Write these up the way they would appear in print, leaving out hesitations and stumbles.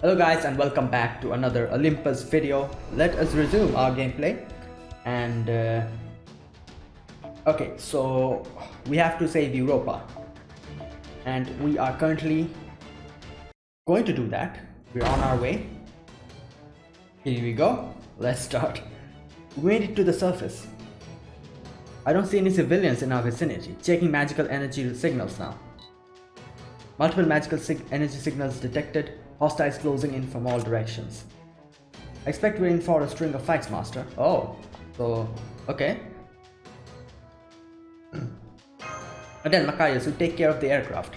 Hello guys and welcome back to another Olympus video. Let us resume our gameplay and okay, so we have to save Europa and we are currently going to do that. We're on our way. Here we go. Let's start. We made it to the surface. I don't see any civilians in our vicinity. Checking magical energy signals now. Multiple magical energy signals detected. Hostiles closing in from all directions. I expect we're in for a string of fights, Master. Oh, so okay. And then Machias, you take care of the aircraft.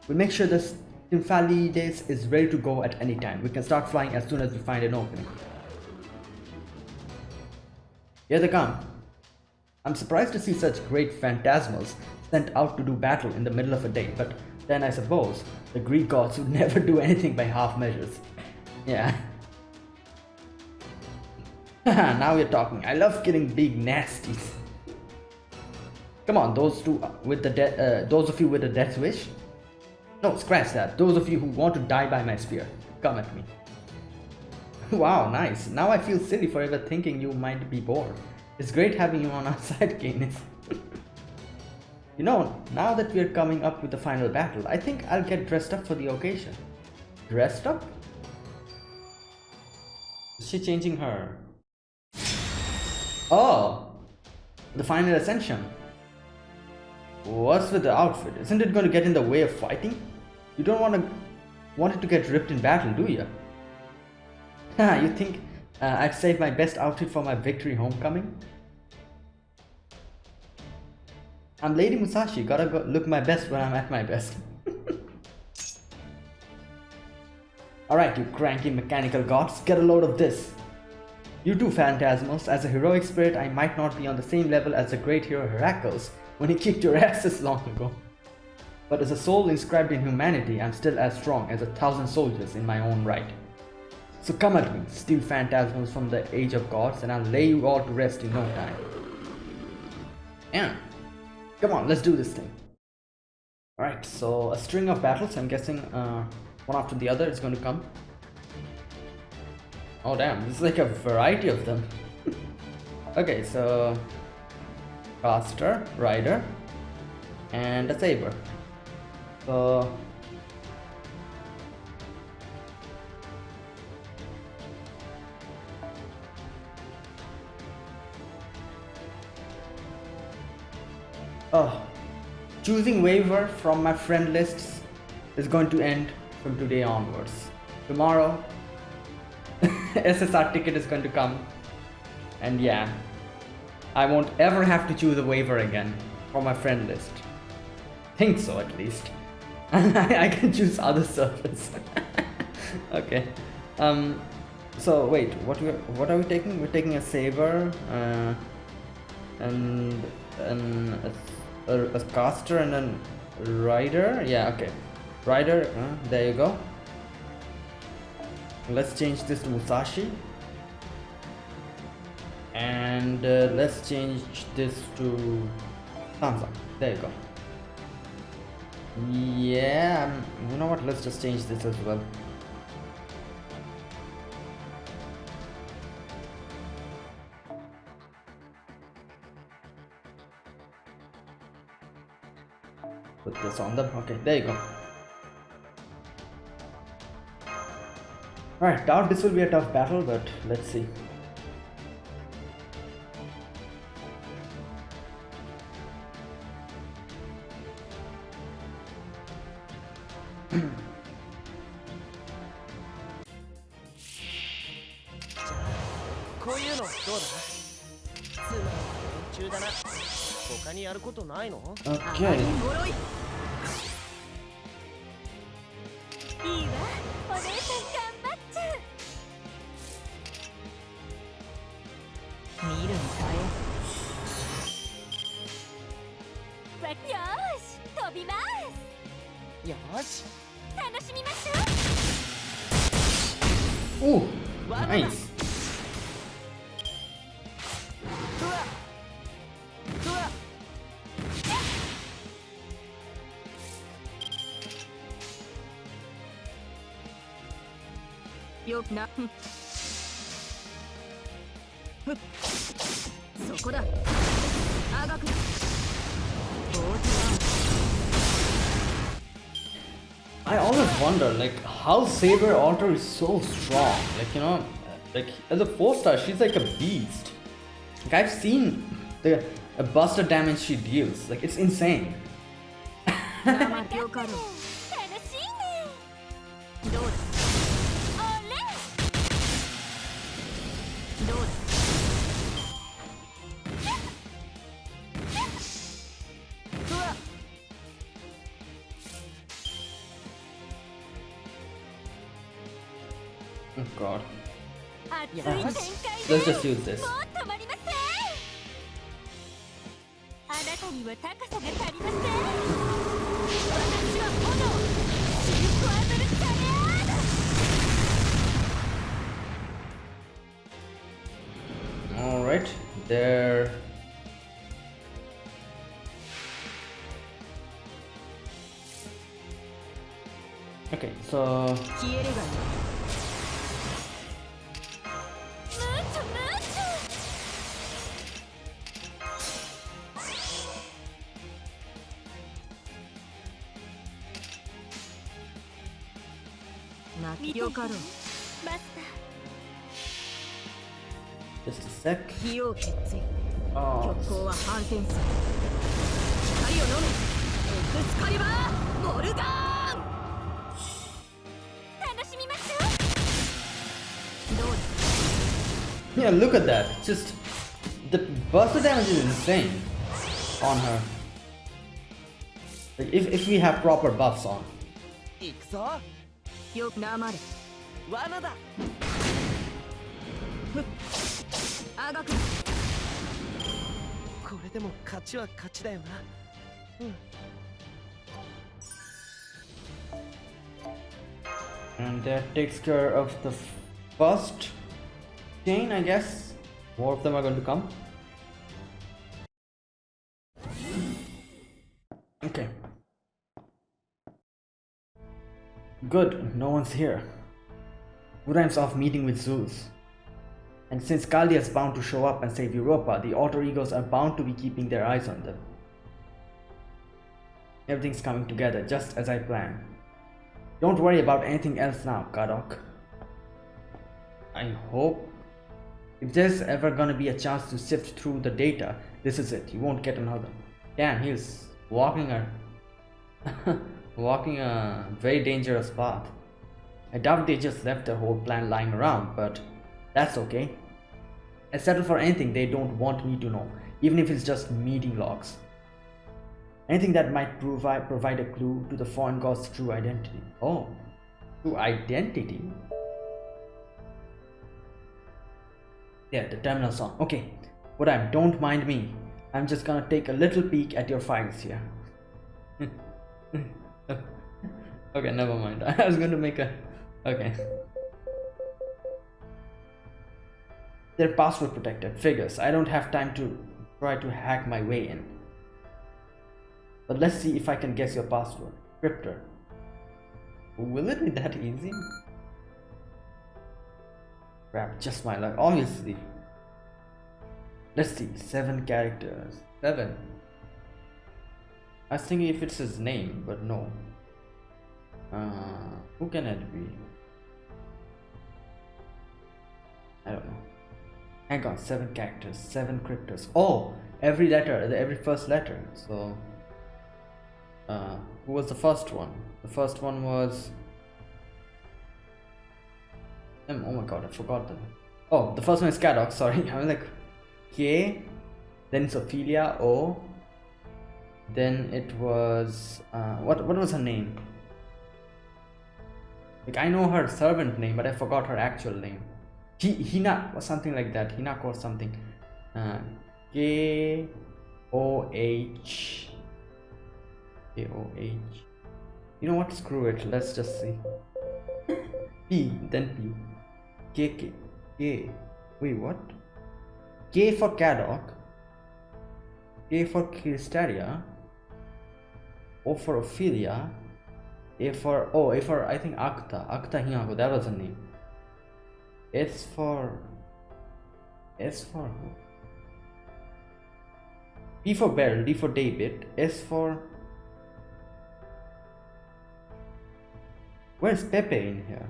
We'll make sure the Stymphalides is ready to go at any time. We can start flying as soon as we find an opening. Here they come. I'm surprised to see such great phantasmals sent out to do battle in the middle of a day, but then I suppose the Greek gods would never do anything by half measures. Yeah. Now we're talking. I love killing big nasties. Come on, those two with the those of you with a death wish. No, scratch that. Those of you who want to die by my spear, come at me. Wow, nice. Now I feel silly for ever thinking you might be bored. It's great having you on our side, Canis. You know, now that we're coming up with the final battle, I think I'll get dressed up for the occasion. Dressed up? Is she changing her? Oh! The final ascension. What's with the outfit? Isn't it going to get in the way of fighting? You don't want it to get ripped in battle, do you? You think I'd save my best outfit for my victory homecoming? I'm Lady Musashi, gotta go look my best when I'm at my best. Alright, you cranky mechanical gods, get a load of this. You too, Phantasmals. As a heroic spirit, I might not be on the same level as the great hero Heracles when he kicked your asses long ago. But as a soul inscribed in humanity, I'm still as strong as 1,000 soldiers in my own right. So come at me, steal phantasmals from the age of gods, and I'll lay you all to rest in no time. Yeah. Come on, let's do this thing. Alright, so a string of battles, I'm guessing one after the other is going to come. Oh damn, this is like a variety of them. Okay, so caster, rider, and a saber. So oh, choosing waiver from my friend lists is going to end from today onwards. Tomorrow, SSR ticket is going to come, and yeah, I won't ever have to choose a waiver again for my friend list. Think so, at least. And I can choose other servers. Okay. So wait, what are we taking? We're taking a saber, and a caster and then rider. Yeah, okay, rider. There you go. Let's change this to Musashi, and let's change this to Sansa. There you go. Yeah, you know what? Let's just change this as well. Put this on them. Okay, there you go. Alright, doubt this will be a tough battle, but let's see. Okay. Ooh, nice. よくなふっそこだ長くボート I always wonder, like, how Saber Otter is so strong. Like, you know, like as a 4-star, she's like a beast. Like, I've seen the buster damage she deals. Like, it's insane. 生了かろうどうだどうだ Oh god. 熱い Yes. 展開 Let's just use this. もう止まりませんあなたには高さが足りません私は炎シルクアドルチャレアード Alright, there. Okay, so 消えるがいいムーチョムーチョなよかろうマスタ just a sec. ー火を決意 Oh, 極光は反転する光を飲めエクスカリバーモルガーン楽しみましょうどうだ yeah, look at that. Just the buster damage is insane on her. Like, if we have proper buffs on. 行くぞよくなまれ罠だあがくこれでも勝ちは勝ちだよなAnd that takes care of the first chain, I guess. More of them are going to come. Okay. Good, no one's here. Uraim's off meeting with Zeus. And since Kalia is bound to show up and save Europa, the alter egos are bound to be keeping their eyes on them. Everything's coming together just as I planned. Don't worry about anything else now, Kadok. I hope. If there's ever gonna be a chance to sift through the data, this is it. You won't get another. Damn, he's walking a very dangerous path. I doubt they just left their whole plan lying around, but that's okay. I settle for anything they don't want me to know, even if it's just meeting logs. Anything that might provide a clue to the foreign god's true identity. Oh, true identity? Yeah, the terminal song. Okay, Uraim, don't mind me. I'm just gonna take a little peek at your files here. Okay, never mind. I was going to make a... Okay. They're password protected. Figures. I don't have time to try to hack my way in. But let's see if I can guess your password. Cryptor. Will it be that easy? Crap, just my luck. Obviously. Let's see. 7 characters. 7. I was thinking if it's his name, but no. Who can it be? I don't know. Hang on, 7 characters, 7 cryptos. Oh, every letter, every first letter. So, who was the first one? The first one was... oh my god, I forgot them. Oh, the first one is Kadok, sorry. I was like, K, then it's Ophelia, O, then it was... what was her name? Like, I know her servant name, but I forgot her actual name. Hina or something like that. Hinak or something. K-O-H. K-O-H. You know what? Screw it. Let's just see. P. Then P. K. K. Wait, what? K for Kadok. K for Kristaria. O for Ophelia. A for I think Akta Hinako, that was her name. S for who? B for Beryl, D for David, S for... Where's Pepe in here?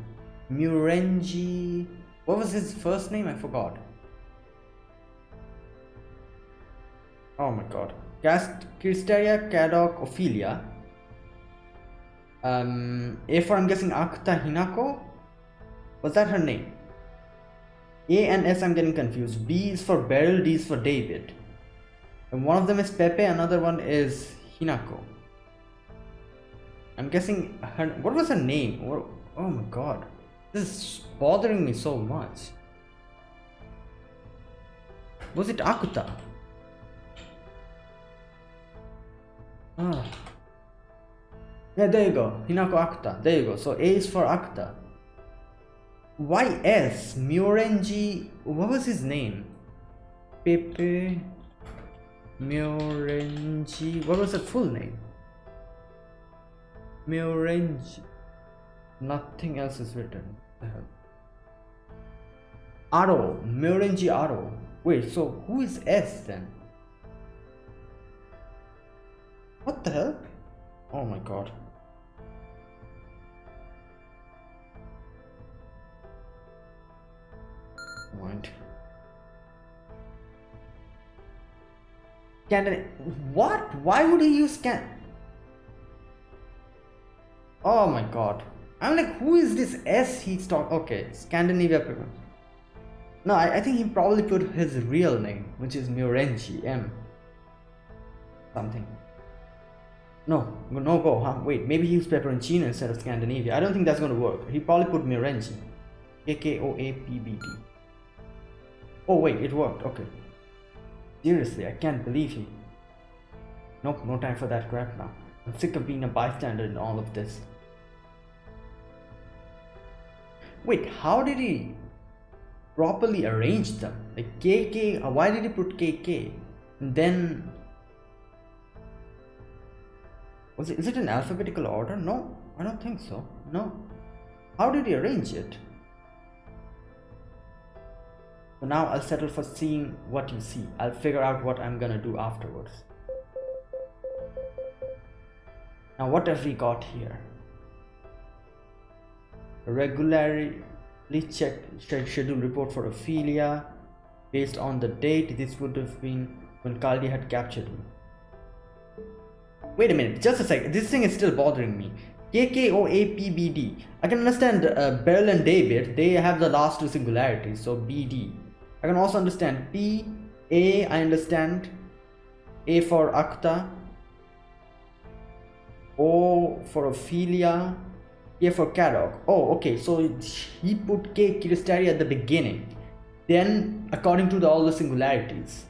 Murenji... What was his first name? I forgot. Oh my god. Kristeria, Kadok, Ophelia. A for, I'm guessing, Akta Hinako? Was that her name? A and S I'm getting confused. B is for Beryl, D is for David. And one of them is Pepe, another one is Hinako. I'm guessing her... What was her name? Oh my god. This is bothering me so much. Was it Akuta? Ah. Yeah, there you go. Hinako Akuta. There you go. So A is for Akuta. Why S? Murenji... What was his name? Pepe... Murenji... What was the full name? Murenji... Nothing else is written. What the hell? Aro. Murenji Aro. Wait, so who is S then? What the hell? Oh my god. Mind. What? Why would he use Oh my god. I'm like, who is this S he's talking? Okay, Scandinavia people. No, I think he probably put his real name, which is Murenji M. Something. No go, huh? Wait, maybe he used Peperoncino instead of Scandinavia. I don't think that's gonna work. He probably put Murenji. KKOAPBD. Oh wait, it worked. Okay. Seriously, I can't believe he... Nope, no time for that crap now. I'm sick of being a bystander in all of this. Wait, how did he properly arrange them? Like KK, why did he put KK? And then... Is it in alphabetical order? No, I don't think so. No. How did he arrange it? So now I'll settle for seeing what you see. I'll figure out what I'm gonna do afterwards. Now what have we got here? Regularly checked schedule report for Ophelia. Based on the date, this would have been when Kaldi had captured me. Wait a minute, just a sec. This thing is still bothering me. KKOAPBD. I can understand Beryl and David. They have the last two singularities, so BD. I can also understand P, A, I understand. A for Akta. O for Ophelia. A for Kadok. Oh, okay, so he put K Kristeria at the beginning. Then, according to all the singularities,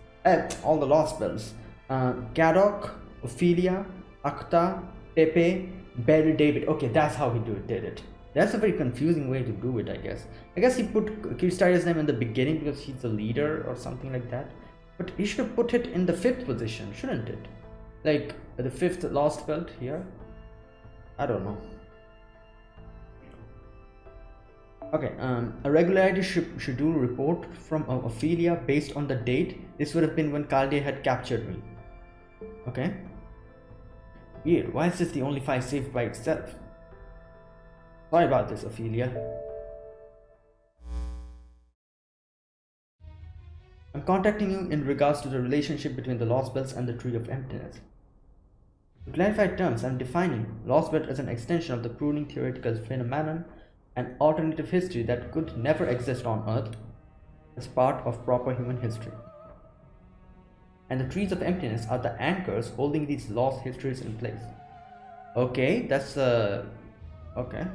all the Lostbelts, Kadok, Ophelia, Akta, Pepe, Beryl, David. Okay, that's how he did it. That's a very confusing way to do it, I guess. I guess he put Kristaria's name in the beginning because he's the leader or something like that. But he should have put it in the 5th position, shouldn't it? Like the 5th Lostbelt here. I don't know. Okay, a regularity schedule report from Ophelia based on the date. This would have been when Kaldi had captured me. Okay. Weird. Why is this the only file saved by itself? Sorry about this, Ophelia. I'm contacting you in regards to the relationship between the Lostbelts and the Tree of Emptiness. To clarify terms, I'm defining Lostbelt as an extension of the pruning theoretical phenomenon, an alternative history that could never exist on Earth as part of proper human history. And the Trees of Emptiness are the anchors holding these lost histories in place. Okay, that's okay.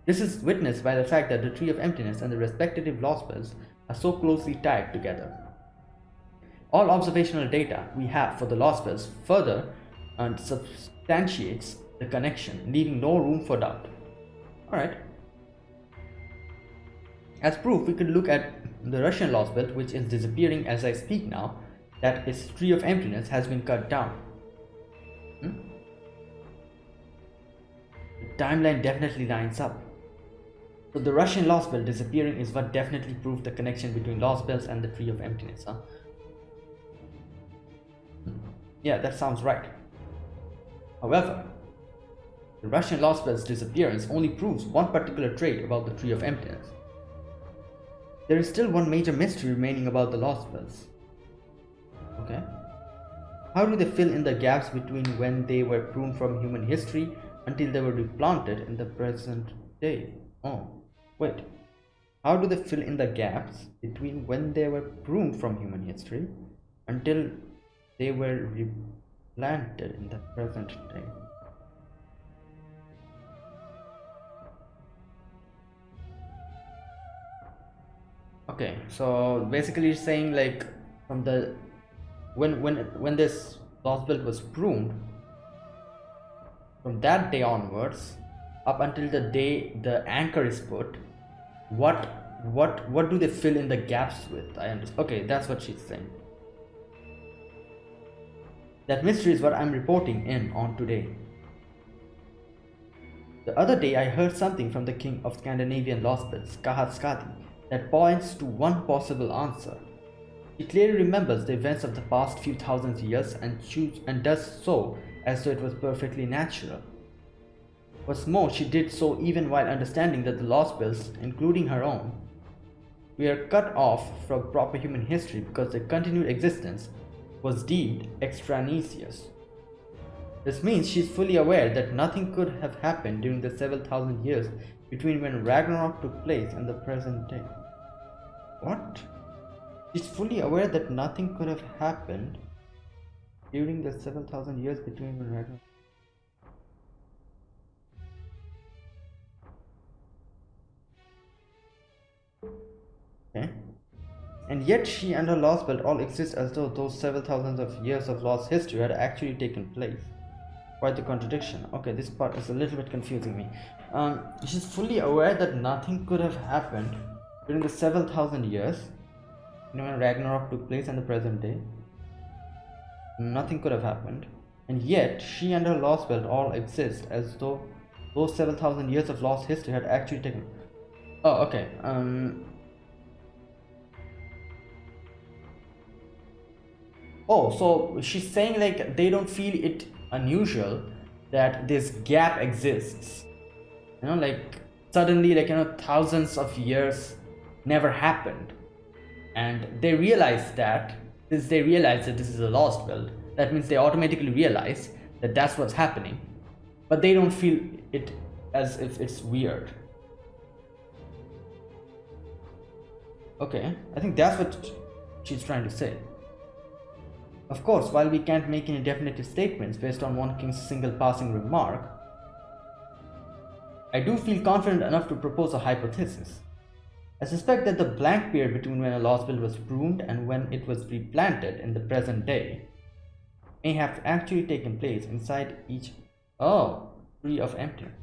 This is witnessed by the fact that the Tree of Emptiness and the respective Lostbelts are so closely tied together. All observational data we have for the Lostbelts further substantiates the connection, leaving no room for doubt. Alright. As proof, we could look at the Russian Lostbelt, which is disappearing as I speak now, that its Tree of Emptiness has been cut down. The timeline definitely lines up. So the Russian lost belt disappearing is what definitely proved the connection between lost belts and the Tree of Emptiness, huh? Yeah, that sounds right. However, the Russian lost belt's disappearance only proves one particular trait about the Tree of Emptiness. There is still one major mystery remaining about the lost belts. Okay. How do they fill in the gaps between when they were pruned from human history until they were replanted in the present day? Oh, wait. How do they fill in the gaps between when they were pruned from human history until they were replanted in the present day? Okay, so basically it's saying like from the when this lost belt was pruned, from that day onwards up until the day the anchor is put, what do they fill in the gaps with? I understand. Okay, that's what she's saying. That mystery is what I'm reporting in on today. The other day I heard something from the king of Scandinavian lost belts, Kahatskadi, that points to one possible answer. He clearly remembers the events of the past few thousand years and does so as though it was perfectly natural. What's more, she did so even while understanding that the lost belts, including her own, were cut off from proper human history because their continued existence was deemed extraneous. This means she is fully aware that nothing could have happened during the several thousand years between when Ragnarok took place and the present day. What? She's fully aware that nothing could have happened during the several thousand years between when Ragnarok. Okay. And yet she and her lost belt all exist as though those several thousands of years of lost history had actually taken place. Quite the contradiction. Okay, this part is a little bit confusing me. She's fully aware that nothing could have happened during the several thousand years, when Ragnarok took place in the present day. Nothing could have happened. And yet she and her lost belt all exist as though those several thousand years of lost history had actually taken. Oh, okay. Oh, so she's saying like they don't feel it unusual that this gap exists. Like suddenly, like thousands of years never happened, and they realize that since they realize that this is a lost belt, that means they automatically realize that that's what's happening, but they don't feel it as if it's weird. Okay, I think that's what she's trying to say. Of course, while we can't make any definitive statements based on one king's single passing remark, I do feel confident enough to propose a hypothesis. I suspect that the blank period between when a lost belt was pruned and when it was replanted in the present day may have actually taken place inside each Tree of Emptiness.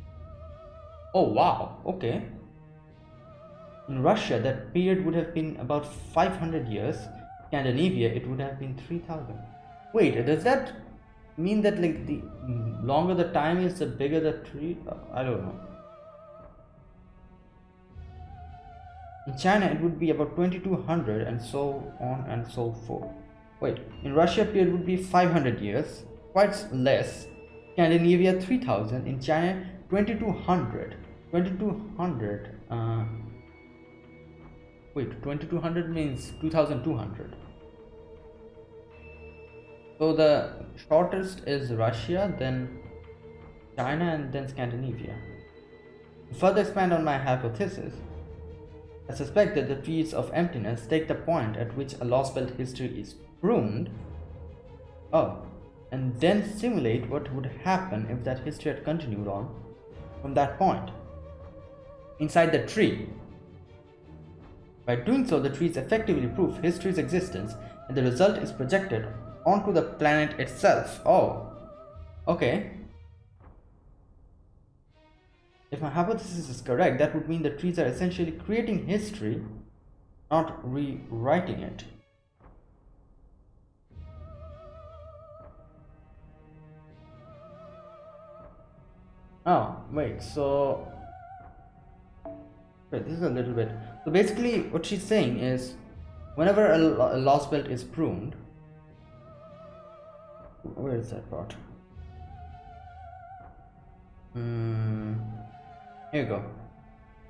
Oh wow, okay. In Russia, that period would have been about 500 years. Scandinavia, it would have been 3000. Wait, does that mean that like the longer the time is, the bigger the tree? I don't know. In China, it would be about 2200 and so on and so forth. Wait, in Russia, period would be 500 years, quite less. Scandinavia, 3000. In China, 2200. 2200. Wait, 2200 means 2200. So the shortest is Russia, then China, and then Scandinavia. To further expand on my hypothesis, I suspect that the trees of emptiness take the point at which a lost belt history is pruned, and then simulate what would happen if that history had continued on from that point inside the tree. By doing so, the trees effectively prove history's existence, and the result is projected onto the planet itself. Oh, okay. If my hypothesis is correct, that would mean the trees are essentially creating history, not rewriting it. Oh, wait, so Wait, this is a little bit. So basically, what she's saying is, whenever a lost belt is pruned, where is that part? Here you go.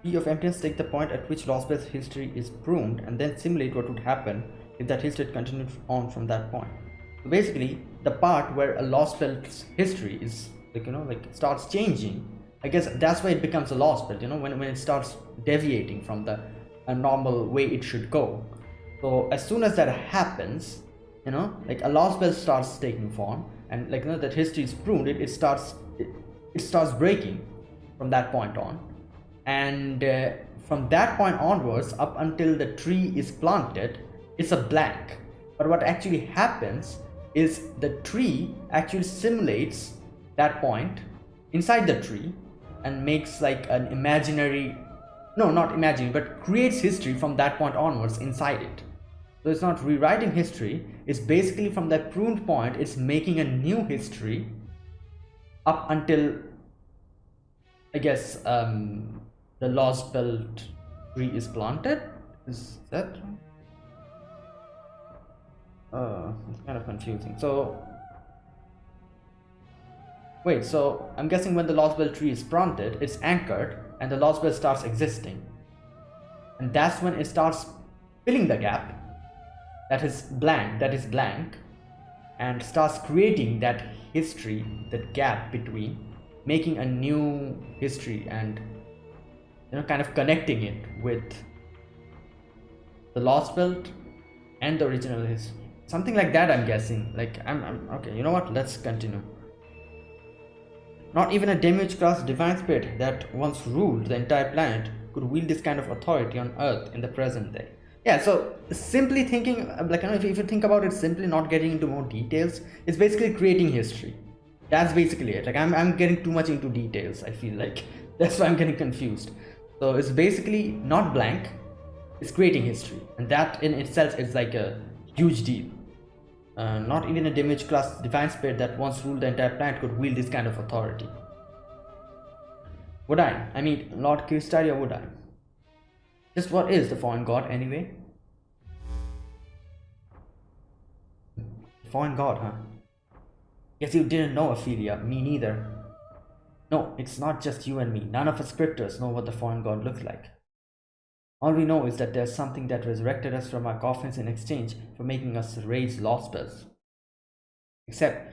Tree of Emptiness take the point at which lost belt's history is pruned and then simulate what would happen if that history continued on from that point. So basically, the part where a lost belt's history is like starts changing, I guess that's why it becomes a lost belt. When it starts deviating from the a normal way it should go. So as soon as that happens, like a lost belt starts taking form, and that history is pruned. It starts breaking from that point on, and from that point onwards up until the tree is planted, it's a blank. But what actually happens is the tree actually simulates that point inside the tree and makes like an imaginary, no, not imaginary, but creates history from that point onwards inside it. So it's not rewriting history, it's basically from that pruned point, it's making a new history up until, I guess, the lost belt tree is planted. Is that? It's kind of confusing. So, wait, so I'm guessing when the lost belt tree is planted, it's anchored and the lost belt starts existing. And that's when it starts filling the gap that is blank, and starts creating that history, that gap between, making a new history and kind of connecting it with the lost belt and the original history, something like that. I'm guessing. Like I'm okay, you know what, let's continue. Not even a demiurge class divine spirit that once ruled the entire planet could wield this kind of authority on Earth in the present day. Yeah, so simply thinking, like, if you think about it, simply not getting into more details, it's basically creating history. That's basically it. Like I'm getting too much into details, I feel like. That's why I'm getting confused. So it's basically not blank, it's creating history, and that in itself is like a huge deal. Not even a demiurge class divine spirit that once ruled the entire planet could wield this kind of authority. Would I mean, Lord Kristaria, would I? Just what is the foreign god anyway? Foreign god, huh? Guess you didn't know, Ophelia. Me neither. No, it's not just you and me. None of us scripters know what the foreign god looks like. All we know is that there's something that resurrected us from our coffins in exchange for making us raise lost bells. Except,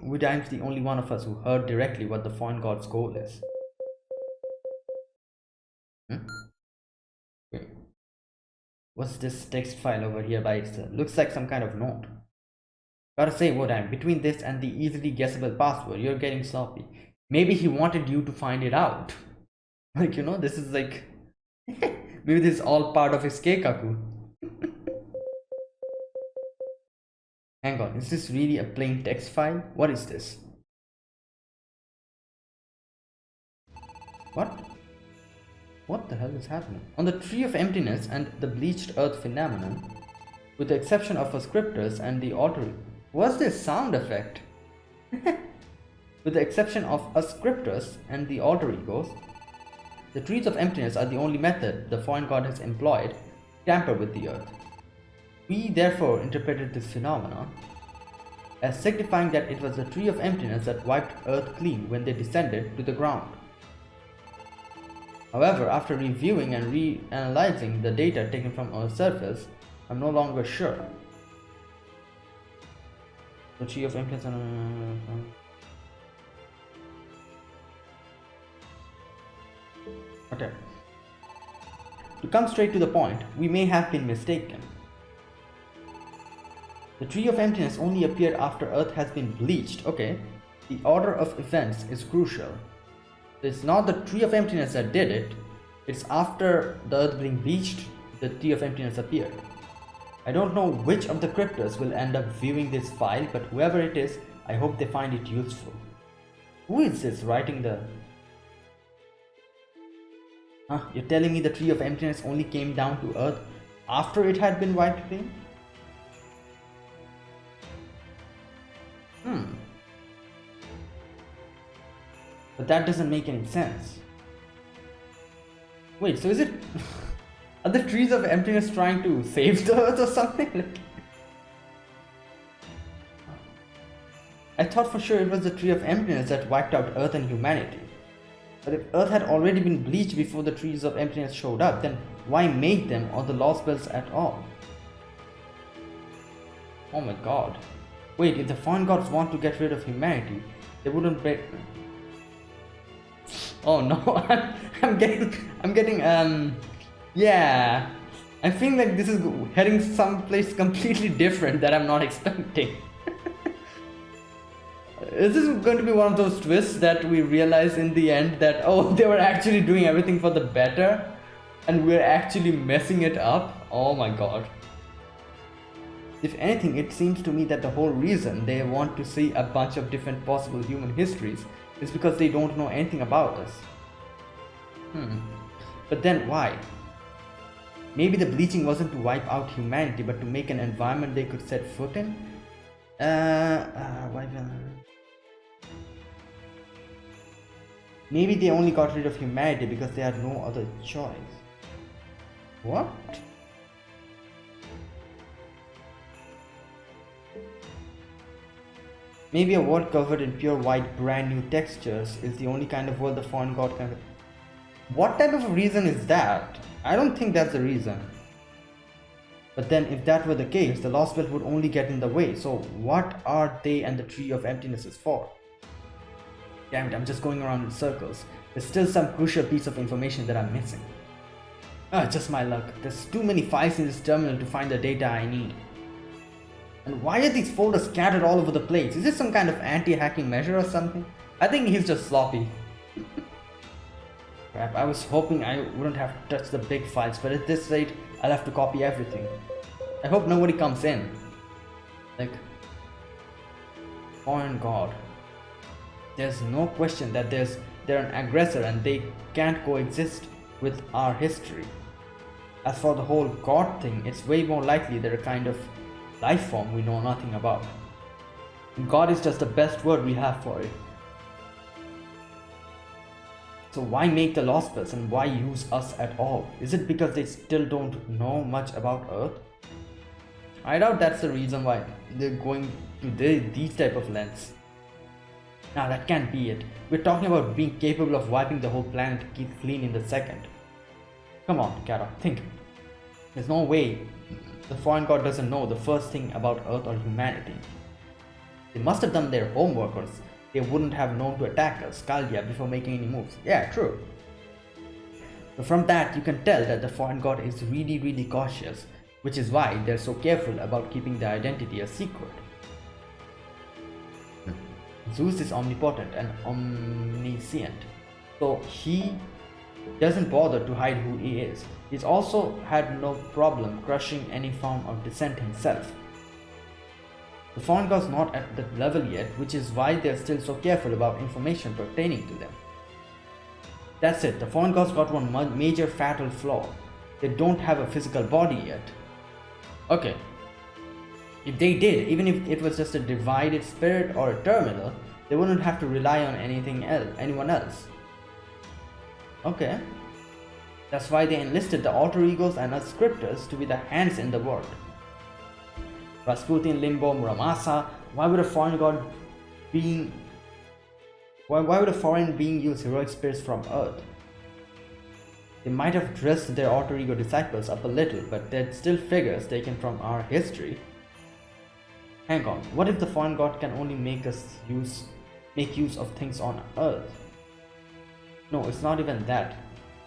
Woodheim's the only one of us who heard directly what the foreign god's goal is. Wait. What's this text file over here by itself? Looks like some kind of note. Gotta say, Woodheim, between this and the easily guessable password, you're getting sloppy. Maybe he wanted you to find it out. Like, this is like... maybe this is all part of his keikaku. Hang on, is this really a plain text file? What is this? What? What the hell is happening? On the Tree of Emptiness and the Bleached Earth phenomenon, with the exception of us scripters and the altar... What's this sound effect? With the exception of us scripters and the alter egos, the Trees of Emptiness are the only method the foreign god has employed to tamper with the earth. We therefore interpreted this phenomenon as signifying that it was the Tree of Emptiness that wiped earth clean when they descended to the ground. However, after reviewing and reanalyzing the data taken from Earth's surface, I'm no longer sure. The Tree of Emptiness... Okay. To come straight to the point, we may have been mistaken. The Tree of Emptiness only appeared after Earth has been bleached. Okay. The order of events is crucial. It's not the Tree of Emptiness that did it. It's after the Earth being bleached, the Tree of Emptiness appeared. I don't know which of the cryptors will end up viewing this file, but whoever it is, I hope they find it useful. Who is this writing the... Huh? You're telling me the Tree of Emptiness only came down to Earth after it had been wiped clean? But that doesn't make any sense. Wait, so is it... Are the trees of emptiness trying to save the earth or something? I thought for sure it was the tree of emptiness that wiped out earth and humanity. But if earth had already been bleached before the trees of emptiness showed up, then why make them or the Lostbelts at all? Oh my god. Wait, if the foreign gods want to get rid of humanity, they wouldn't break... Oh no, I'm getting, yeah. I feel like this is heading someplace completely different that I'm not expecting. Is this going to be one of those twists that we realize in the end that, oh, they were actually doing everything for the better and we're actually messing it up? Oh my god. If anything, it seems to me that the whole reason they want to see a bunch of different possible human histories is because they don't know anything about us. But then why? Maybe the bleaching wasn't to wipe out humanity, but to make an environment they could set foot in? Maybe they only got rid of humanity because they had no other choice. What? Maybe a world covered in pure white brand new textures is the only kind of world the foreign god can... What type of a reason is that? I don't think that's the reason. But then if that were the case, the Lostbelt would only get in the way. So what are they and the Tree of Emptinesses for? Damn it, I'm just going around in circles. There's still some crucial piece of information that I'm missing. Just my luck. There's too many files in this terminal to find the data I need. And why are these folders scattered all over the place? Is this some kind of anti-hacking measure or something? I think he's just sloppy. Crap, I was hoping I wouldn't have to touch the big files, but at this rate, I'll have to copy everything. I hope nobody comes in. Like, foreign god. There's no question that they're an aggressor and they can't coexist with our history. As for the whole god thing, it's way more likely they're a kind of life form we know nothing about. God is just the best word we have for it. So why make the Lostbelts and why use us at all? Is it because they still don't know much about Earth? I doubt that's the reason why they're going to these type of lengths. Nah, that can't be it. We're talking about being capable of wiping the whole planet clean in the second. Come on, Kara, think. There's no way the foreign god doesn't know the first thing about Earth or humanity. They must have done their homework or they wouldn't have known to attack us, Skaldia, before making any moves. Yeah, true. But from that, you can tell that the foreign god is really cautious, which is why they're so careful about keeping their identity a secret. Zeus is omnipotent and omniscient, so he doesn't bother to hide who he is. He's also had no problem crushing any form of dissent himself. The foreign god's not at that level yet, which is why they're still so careful about information pertaining to them. That's it, the foreign gods got one major fatal flaw. They don't have a physical body yet. Okay. If they did, even if it was just a divided spirit or a terminal, they wouldn't have to rely on anyone else. Okay. That's why they enlisted the alter egos and us scripters to be the hands in the world. Rasputin, Limbo, Muramasa, why would a foreign being use heroic spirits from Earth? They might have dressed their alter ego disciples up a little, but they're still figures taken from our history. Hang on, what if the foreign god can only make use of things on Earth? No, it's not even that.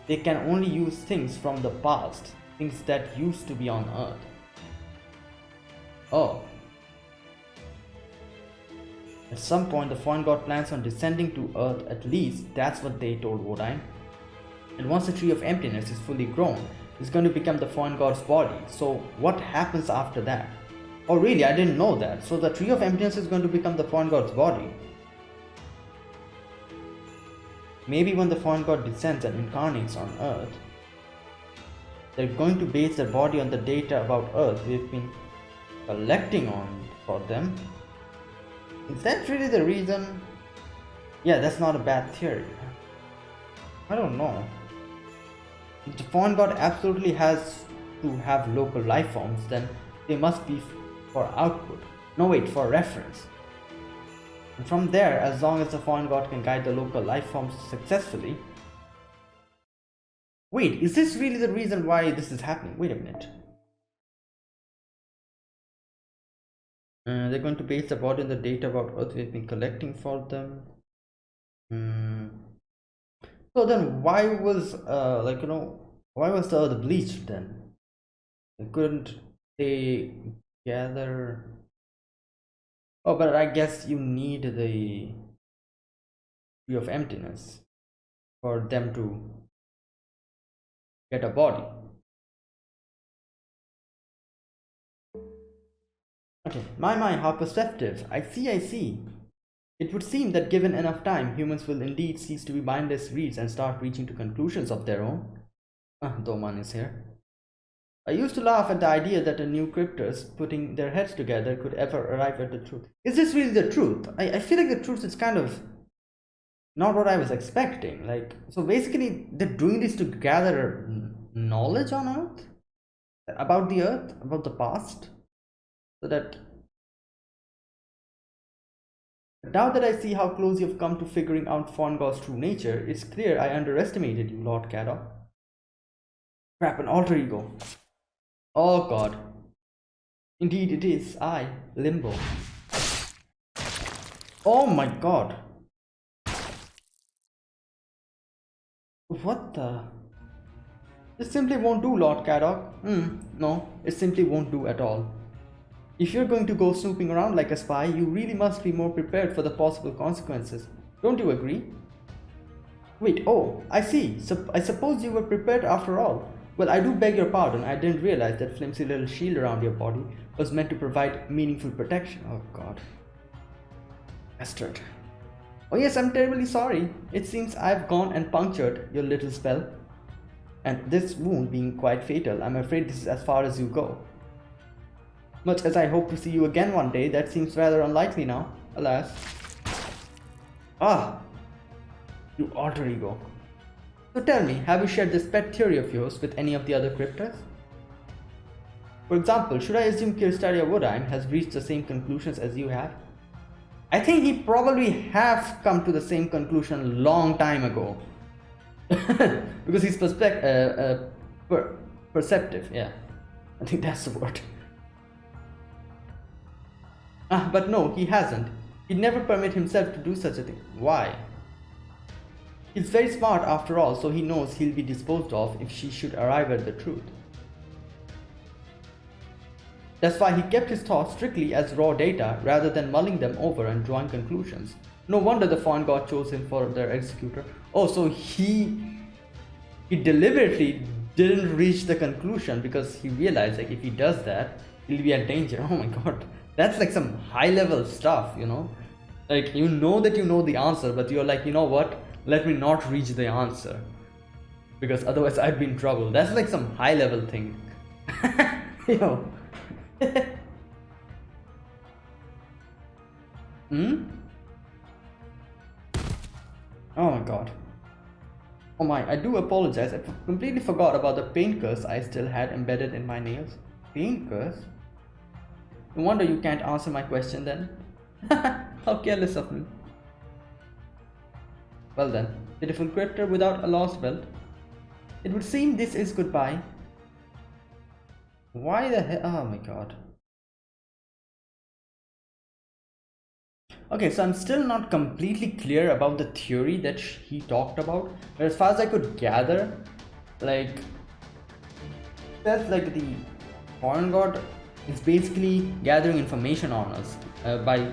They can only use things from the past, things that used to be on Earth. Oh. At some point, the foreign god plans on descending to Earth, at least that's what they told Odin. And once the Tree of Emptiness is fully grown, it's going to become the foreign god's body. So what happens after that? Oh really, I didn't know that. So the Tree of Emptiness is going to become the foreign god's body. Maybe when the foreign god descends and incarnates on Earth, they're going to base their body on the data about Earth we've been collecting on for them. Is that really the reason? Yeah, that's not a bad theory. I don't know. if the foreign god absolutely has to have local life forms, then they must be for output. No, wait, for reference. And from there, as long as the foreign god can guide the local life forms successfully. Wait, is this really the reason why this is happening? Wait a minute. They're going to base the body on the data about Earth we've been collecting for them. So then why was why was the Earth bleached then? Couldn't they gather? Oh, but I guess you need the tree of emptiness for them to get a body. Okay, my, how perceptive. I see. It would seem that given enough time, humans will indeed cease to be mindless reeds and start reaching to conclusions of their own. Doman is here. I used to laugh at the idea that a new cryptors putting their heads together could ever arrive at the truth. Is this really the truth? I feel like the truth is kind of not what I was expecting. Like, so basically they're doing this to gather knowledge on Earth? About the Earth? About the past? So that... Now that I see how close you've come to figuring out foreign god's true nature, it's clear I underestimated you, Lord Caddock. Crap, an alter ego. Oh god. Indeed it is I, Limbo. Oh my god. What the... This simply won't do, Lord Caddock. No, it simply won't do at all. If you're going to go snooping around like a spy, you really must be more prepared for the possible consequences. Don't you agree? Wait, oh, I see. I suppose you were prepared after all. Well, I do beg your pardon. I didn't realize that flimsy little shield around your body was meant to provide meaningful protection. Oh god. Bastard. Oh yes, I'm terribly sorry. It seems I've gone and punctured your little spell. And this wound being quite fatal, I'm afraid this is as far as you go. Much as I hope to see you again one day, that seems rather unlikely now, alas. Ah! You alter ego. So tell me, have you shared this pet theory of yours with any of the other cryptors? For example, should I assume Kirstaria Woodheim has reached the same conclusions as you have? I think he probably have come to the same conclusion a long time ago. Because he's perceptive, yeah. I think that's the word. But no, he hasn't. He'd never permit himself to do such a thing. Why? He's very smart after all, so he knows he'll be disposed of if she should arrive at the truth. That's why he kept his thoughts strictly as raw data rather than mulling them over and drawing conclusions. No wonder the foreign god chose him for their executor. Oh, so he deliberately didn't reach the conclusion because he realized like if he does that, he'll be at danger. Oh my god. That's like some high level stuff, you know? Like you know that you know the answer, but you're like, you know what? Let me not reach the answer. Because otherwise I'd be in trouble. That's like some high level thing. You know. Oh my god. Oh my, I do apologize. I completely forgot about the paint curse I still had embedded in my nails. Paint curse? No wonder you can't answer my question then. How careless of me. Well then, pitiful creature without a Lostbelt. It would seem this is goodbye. Why the hell? Oh my god. Okay, so I'm still not completely clear about the theory that he talked about, but as far as I could gather, like that's like the foreign god is basically gathering information on us by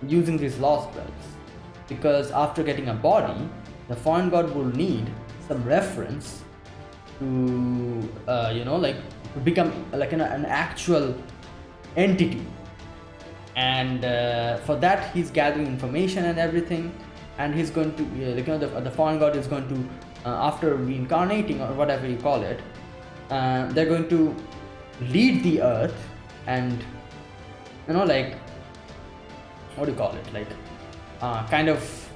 using these Lostbelts, because after getting a body, the foreign god will need some reference to you know, like to become like an actual entity. And for that he's gathering information and everything, and he's going to like, you know, the foreign god is going to after reincarnating or whatever you call it, they're going to lead the earth and, you know, like what do you call it, like kind of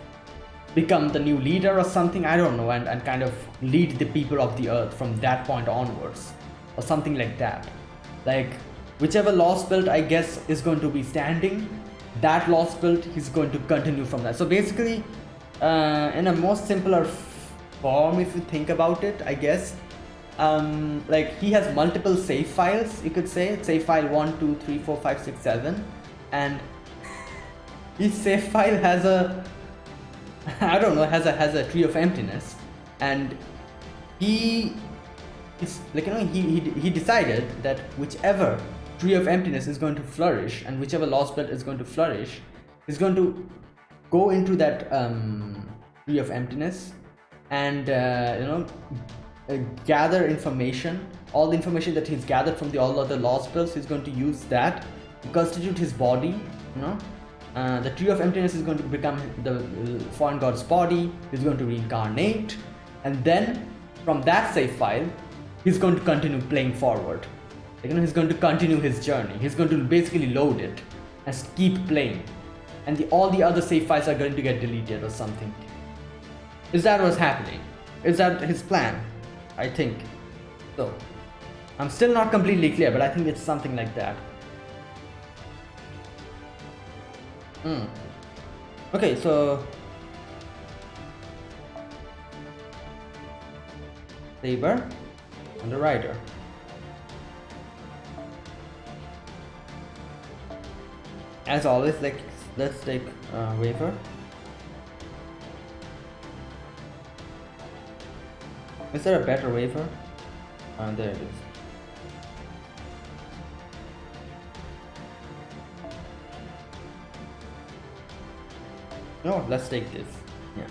become the new leader or something, I don't know, and kind of lead the people of the earth from that point onwards, or something like that. Like, whichever Lostbelt I guess is going to be standing, that Lostbelt he's going to continue from that. So basically, in a more simpler form, if you think about it, I guess, like he has multiple save files, you could say, save file 1, 2, 3, 4, 5, 6, 7, and each save file has a I don't know, has a tree of emptiness, and he is like, you know, he decided that whichever tree of emptiness is going to flourish and whichever Lostbelt is going to flourish, is going to go into that tree of emptiness and gather information, all the information that he's gathered from the all other Lostbelts. He's going to use that to constitute his body, you know. The tree of emptiness is going to become the foreign god's body. He's going to reincarnate, and then from that save file he's going to continue playing forward. Like, you know, he's going to continue his journey. He's going to basically load it and keep playing, and all the other save files are going to get deleted or something. Is that what's happening? Is that his plan? I think so. I'm still not completely clear, but I think it's something like that. Okay, so Saber and the Rider. As always, like, let's take wafer. Is there a better wafer? There it is. No, let's take this. Yeah.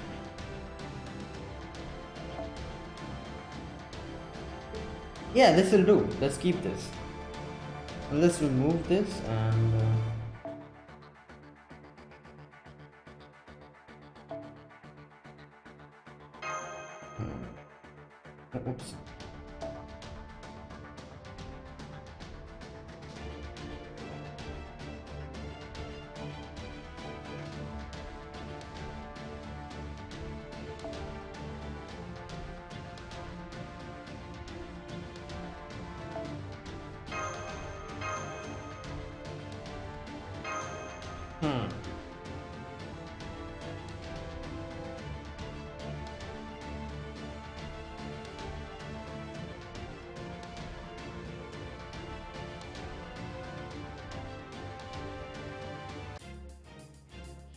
Yeah, this will do. Let's keep this. And let's remove this and oops.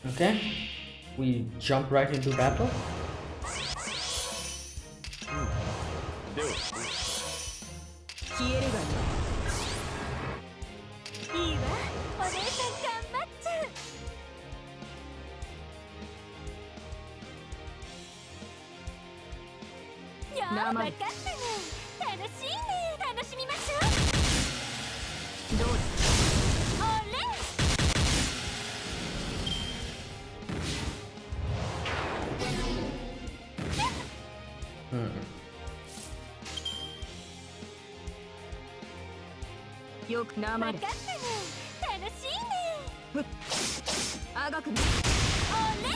Okay, we jump right into battle. 消えるがいい。いいわ、お姉さん頑張っちゃう。よー、分かったね。楽しいね。楽しみましょう。どうだ。おれ。よくなまれ。分かったね。楽しいね。あがくな。おれ。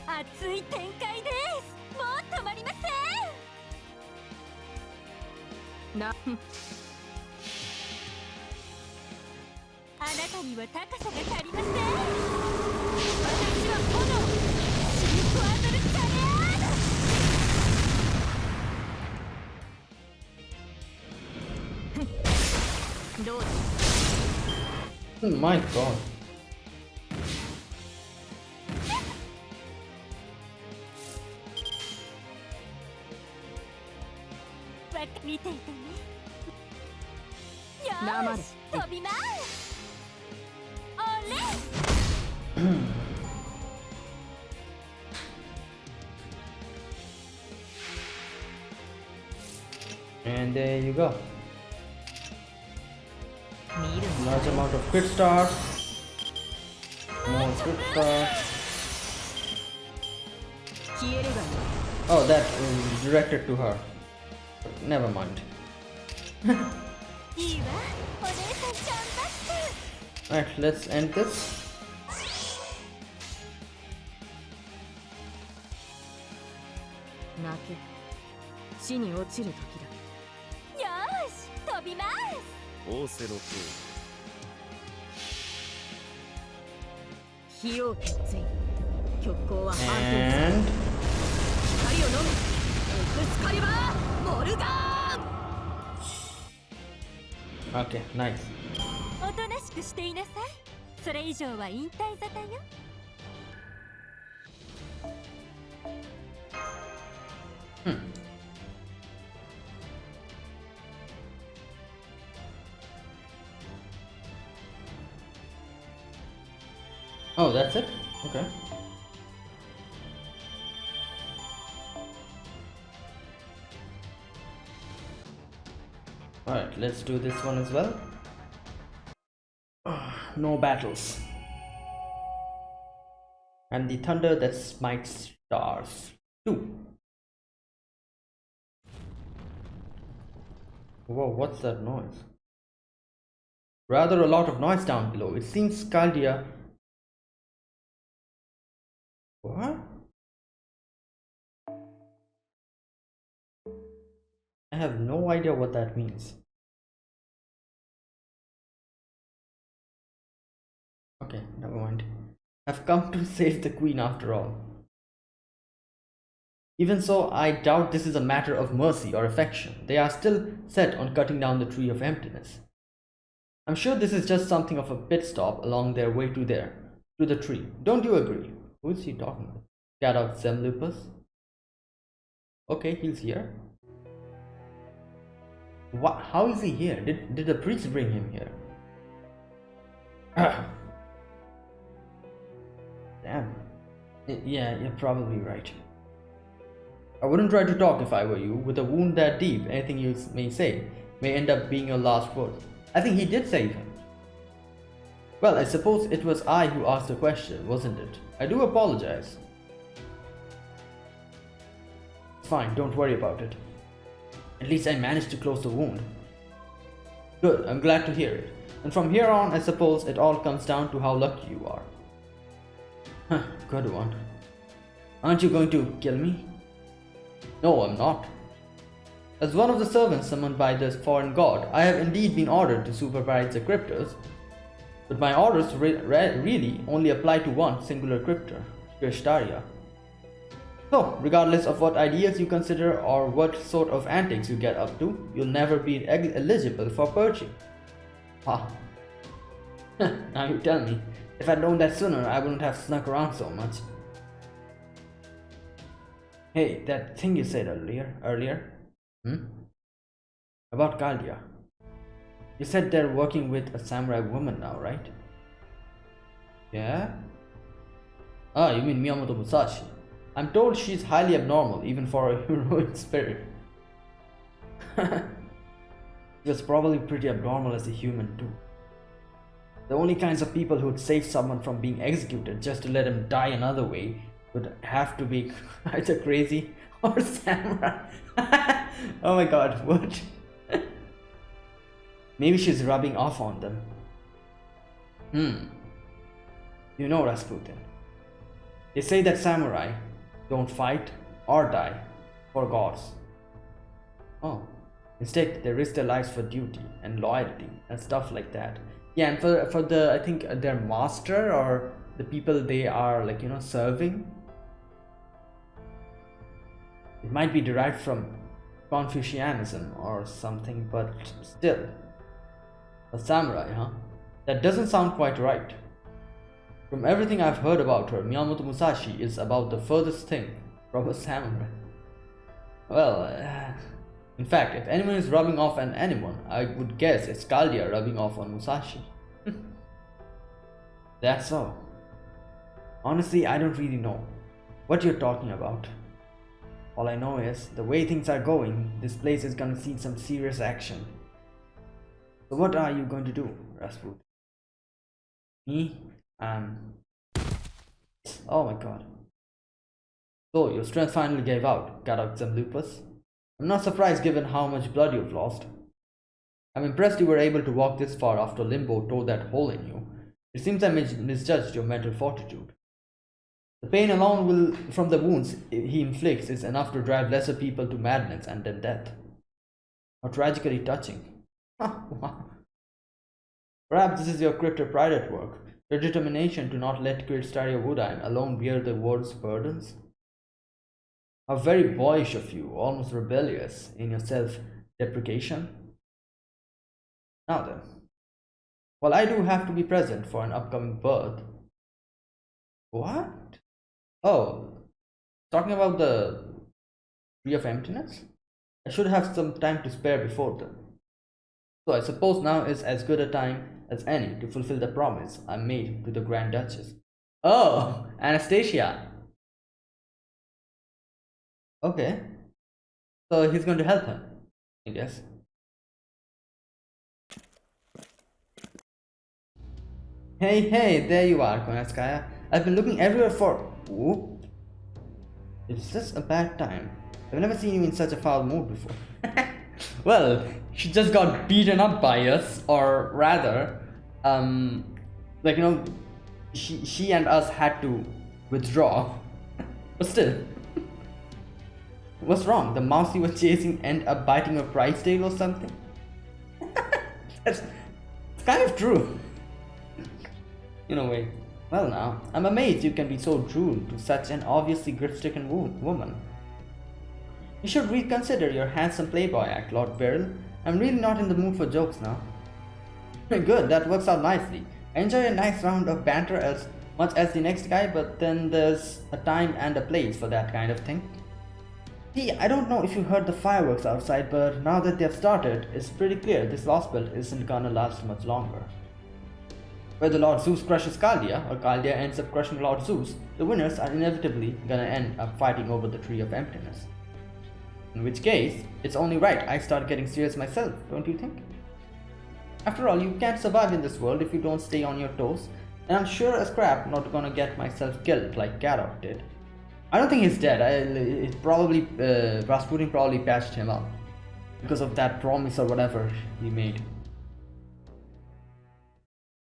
熱い展開です。もう止まりません。な。あなたには高さが足りません。私は炎、シルクアドルチャレアード。どうだ。Oh my god. 見ていてね。よーし、飛びます。And there you go. Large amount of crit stars. More crit stars. Oh, that is directed to her. Never mind. いいわお姉さん頑張って Alright, let's end this. 泣け死に落ちる時だ。よーし飛びます仰せのと火を決意。極光は反転する。 And 光を飲めエクスカリバーモルガーン。 okay, nice. おとなしくしていなさいそれ以上は引退沙汰よ Oh, that's it? Okay. Alright, let's do this one as well. No battles. And the thunder that smites stars. 2. Whoa, what's that noise? Rather a lot of noise down below. It seems Skaldia. What? I have no idea what that means. Okay, never mind. I've come to save the queen after all. Even so, I doubt this is a matter of mercy or affection. They are still set on cutting down the tree of emptiness. I'm sure this is just something of a pit stop along their way to the tree. Don't you agree? Who is he talking about? Shout out Olympus. Okay, he's here. What? How is he here? Did the priest bring him here? Damn. Yeah, you're probably right. I wouldn't try to talk if I were you. With a wound that deep, anything you may say may end up being your last word. I think he did save him. Well, I suppose it was I who asked the question, wasn't it? I do apologize. It's fine, don't worry about it. At least I managed to close the wound. Good, I'm glad to hear it. And from here on, I suppose it all comes down to how lucky you are. Huh, good one. Aren't you going to kill me? No, I'm not. As one of the servants summoned by this foreign god, I have indeed been ordered to supervise the cryptors. But my orders really only apply to one singular cryptor, Krishtaria. So, regardless of what ideas you consider or what sort of antics you get up to, you'll never be eligible for purging. Ha. Now you tell me, if I'd known that sooner, I wouldn't have snuck around so much. Hey, that thing you said earlier? About Galdia. You said they're working with a samurai woman now, right? Yeah? Ah, you mean Miyamoto Musashi. I'm told she's highly abnormal, even for a heroic spirit. She was probably pretty abnormal as a human too. The only kinds of people who'd save someone from being executed just to let him die another way would have to be either crazy or samurai. Oh my god, what? Maybe she's rubbing off on them. You know, Rasputin. They say that samurai don't fight or die for gods. Oh, instead they risk their lives for duty and loyalty and stuff like that. Yeah, and for the, I think their master or the people they are, like, you know, serving. It might be derived from Confucianism or something, but still. A samurai, huh? That doesn't sound quite right. From everything I've heard about her, Miyamoto Musashi is about the furthest thing from a samurai. Well, in fact, if anyone is rubbing off on anyone, I would guess it's Galdia rubbing off on Musashi. That's so. Honestly, I don't really know what you're talking about. All I know is, the way things are going, this place is gonna see some serious action. So what are you going to do, Rasputin? Me? Oh my god. So, your strength finally gave out, got out some lupus. I'm not surprised given how much blood you've lost. I'm impressed you were able to walk this far after Limbo tore that hole in you. It seems I misjudged your mental fortitude. The pain alone from the wounds he inflicts is enough to drive lesser people to madness and then death. How tragically touching. Wow. Perhaps this is your crypto pride at work, your determination to not let Kirstaria Woodheim alone bear the world's burdens. How very boyish of you, almost rebellious in your self-deprecation. Now then, while I do have to be present for an upcoming birth. What? Oh, talking about the Tree of Emptiness? I should have some time to spare before then. So I suppose now is as good a time as any to fulfill the promise I made to the Grand Duchess. Oh, Anastasia! Okay. So he's going to help him, I guess. Hey, there you are, Konatskaya. I've been looking everywhere for... Whoop. Is this a bad time? I've never seen you in such a foul mood before. Well, she just got beaten up by us, or rather, like, you know, she and us had to withdraw. But still, what's wrong? The mouse you were chasing ended up biting your prize tail or something? It's kind of true. In a way. Well now, I'm amazed you can be so true to such an obviously grief-stricken woman. You should reconsider your handsome playboy act, Lord Beryl. I'm really not in the mood for jokes now. Good, that works out nicely. I enjoy a nice round of banter as much as the next guy, but then there's a time and a place for that kind of thing. See, I don't know if you heard the fireworks outside, but now that they've started, it's pretty clear this Lostbelt isn't gonna last much longer. Whether Lord Zeus crushes Caldia, or Caldia ends up crushing Lord Zeus, the winners are inevitably gonna end up fighting over the Tree of Emptiness. In which case, it's only right I start getting serious myself, don't you think? After all, you can't survive in this world if you don't stay on your toes, and I'm sure as crap not gonna get myself killed like Garrock did. I don't think he's dead. Rasputin probably patched him up because of that promise or whatever he made.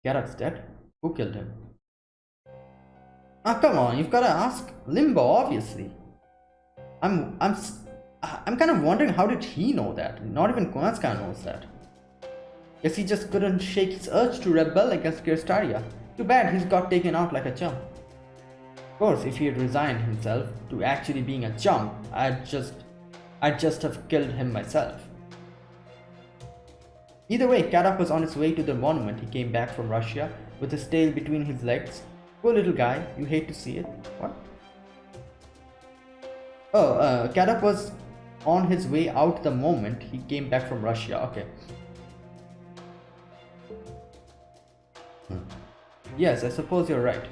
Garrock's dead? Who killed him? Ah, come on, you've gotta ask Limbo, obviously. I'm kind of wondering, how did he know that? Not even Konatska knows that. Guess he just couldn't shake his urge to rebel against Kirstaria. Too bad he's got taken out like a chump. Of course, if he had resigned himself to actually being a chump, I'd just have killed him myself. Either way, Garrock was on his way to the monument. He came back from Russia with his tail between his legs. Poor little guy, you hate to see it. What? Oh, Garrock was on his way out the moment he came back from Russia. Okay. Yes, I suppose you're right.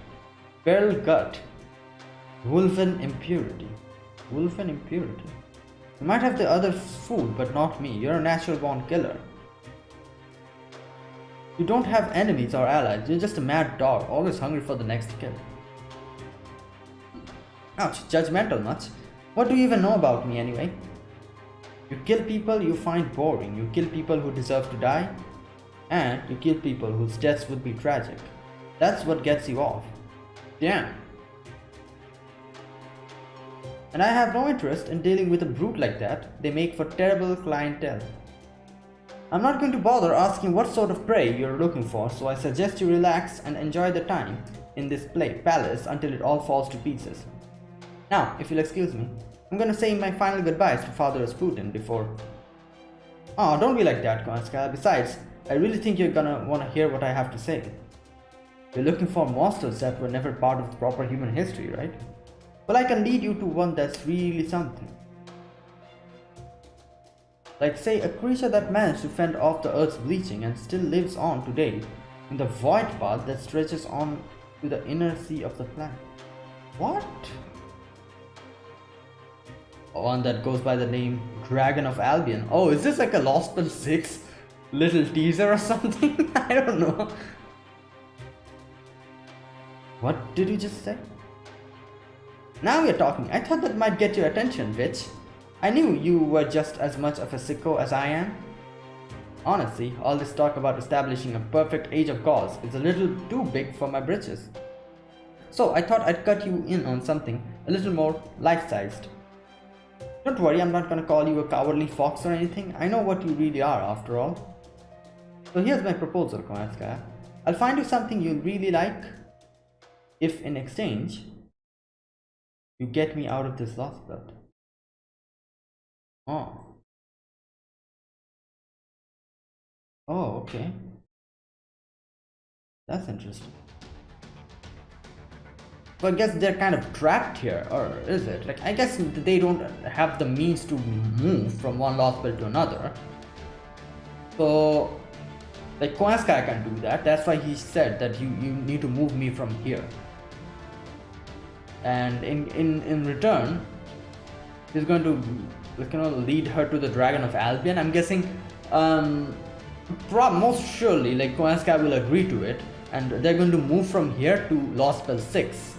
Feral gut. Wolfen impurity. Wolfen impurity. You might have the other food, but not me. You're a natural born killer. You don't have enemies or allies. You're just a mad dog, always hungry for the next kill. Ouch, judgmental much. What do you even know about me anyway? You kill people you find boring. You kill people who deserve to die. And you kill people whose deaths would be tragic. That's what gets you off. Damn. And I have no interest in dealing with a brute like that. They make for terrible clientele. I'm not going to bother asking what sort of prey you're looking for, so I suggest you relax and enjoy the time in this palace until it all falls to pieces. Now, if you'll excuse me, I'm gonna say my final goodbyes to Father Rasputin before... Oh, don't be like that, Konatska. Besides, I really think you're gonna wanna hear what I have to say. You're looking for monsters that were never part of the proper human history, right? Well, I can lead you to one that's really something. Like, say, a creature that managed to fend off the Earth's bleaching and still lives on today in the void path that stretches on to the inner sea of the planet. What? One that goes by the name Dragon of Albion. Oh, is this like a Lostbelt 6 little teaser or something? I don't know. What did you just say? Now we're talking. I thought that might get your attention, bitch. I knew you were just as much of a sicko as I am. Honestly, all this talk about establishing a perfect age of gods is a little too big for my britches. So I thought I'd cut you in on something a little more life-sized. Don't worry, I'm not gonna call you a cowardly fox or anything. I know what you really are, after all. So here's my proposal, Koyanskaya. I'll find you something you'll really like if, in exchange, you get me out of this Lostbelt. Oh. Oh, okay. That's interesting. So I guess they're kind of trapped here, or is it? Like, I guess they don't have the means to move from one Lostbelt to another. So, like, Koyanskaya can do that. That's why he said that you need to move me from here. And in return, he's going to, like, you know, lead her to the Dragon of Albion. I'm guessing, most surely, like, Koyanskaya will agree to it, and they're going to move from here to Lostbelt 6.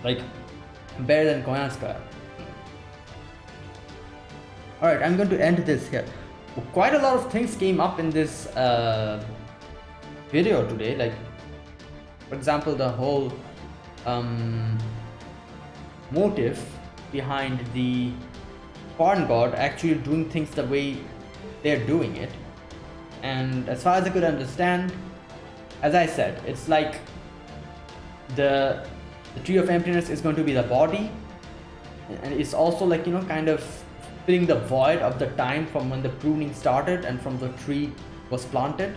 Like, better than Koyanskaya. Alright, I'm going to end this here. Quite a lot of things came up in this video today. Like, for example, the whole motive behind the foreign god actually doing things the way they're doing it. And as far as I could understand, as I said, it's like the Tree of Emptiness is going to be the body, and it's also, like, you know, kind of filling the void of the time from when the pruning started and from the tree was planted.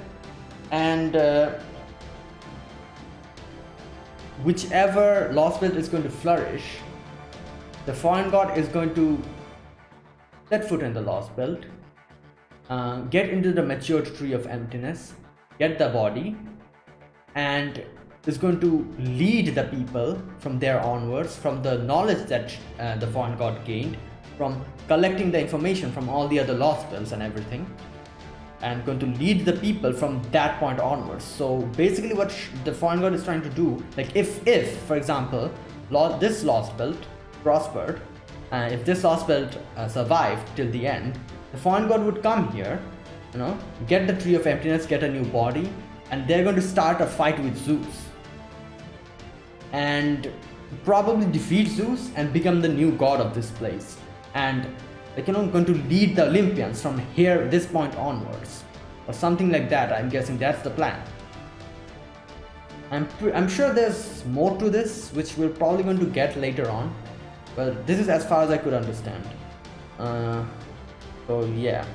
And whichever Lostbelt is going to flourish, the foreign god is going to set foot in the Lostbelt, get into the matured Tree of Emptiness, get the body, and is going to lead the people from there onwards, from the knowledge that the foreign god gained, from collecting the information from all the other Lostbelts and everything, and going to lead the people from that point onwards. So basically what the foreign god is trying to do, like, if for example, this Lostbelt prospered, if this Lostbelt survived till the end, the foreign god would come here, you know, get the Tree of Emptiness, get a new body, and they're going to start a fight with Zeus, and probably defeat Zeus and become the new god of this place, and, like, you know, going to lead the Olympians from here, this point onwards, or something like that. I'm guessing that's the plan. I'm sure there's more to this, which we're probably going to get later on, but this is as far as I could understand. So yeah.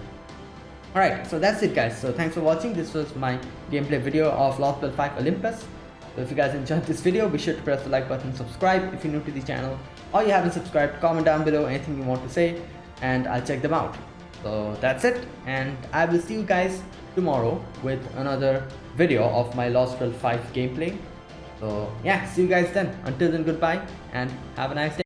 Alright, so that's it, guys. So thanks for watching. This was my gameplay video of Lostbelt 5 Olympus. So if you guys enjoyed this video, be sure to press the like button, subscribe if you're new to the channel, or you haven't subscribed. Comment down below anything you want to say, and I'll check them out. So that's it, and I will see you guys tomorrow with another video of my Lostbelt 5 gameplay. So yeah, see you guys then. Until then, goodbye and have a nice day.